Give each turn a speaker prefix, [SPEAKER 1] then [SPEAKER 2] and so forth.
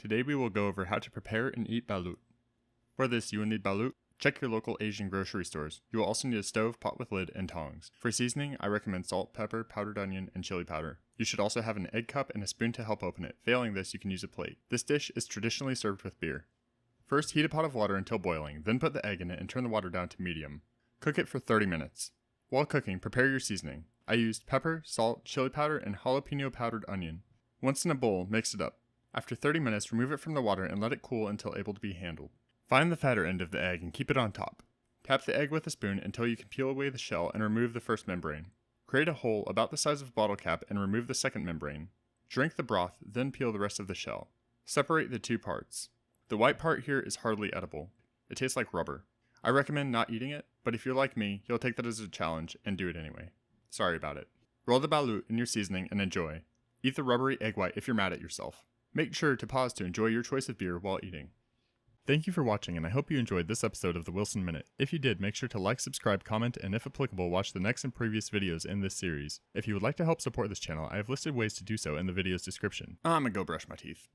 [SPEAKER 1] Today we will go over how to prepare and eat balut. For this you will need balut. Check your local Asian grocery stores. You will also need a stove, pot with lid, and tongs. For seasoning, I recommend salt, pepper, powdered onion, and chili powder. You should also have an egg cup and a spoon to help open it. Failing this, you can use a plate. This dish is traditionally served with beer. First, heat a pot of water until boiling, then put the egg in it and turn the water down to medium. Cook it for 30 minutes. While cooking, prepare your seasoning. I used pepper, salt, chili powder, and jalapeno powdered onion. Once in a bowl, mix it up. After 30 minutes, remove it from the water and let it cool until able to be handled. Find the fatter end of the egg and keep it on top. Tap the egg with a spoon until you can peel away the shell and remove the first membrane. Create a hole about the size of a bottle cap and remove the second membrane. Drink the broth, then peel the rest of the shell. Separate the two parts. The white part here is hardly edible. It tastes like rubber. I recommend not eating it, but if you're like me, you'll take that as a challenge and do it anyway. Sorry about it. Roll the balut in your seasoning and enjoy. Eat the rubbery egg white if you're mad at yourself. Make sure to pause to enjoy your choice of beer while eating. Thank you for watching, and I hope you enjoyed this episode of the Wilson Minute. If you did, make sure to like, subscribe, comment, and if applicable, watch the next and previous videos in this series. If you would like to help support this channel, I have listed ways to do so in the video's description. I'm gonna go brush my teeth.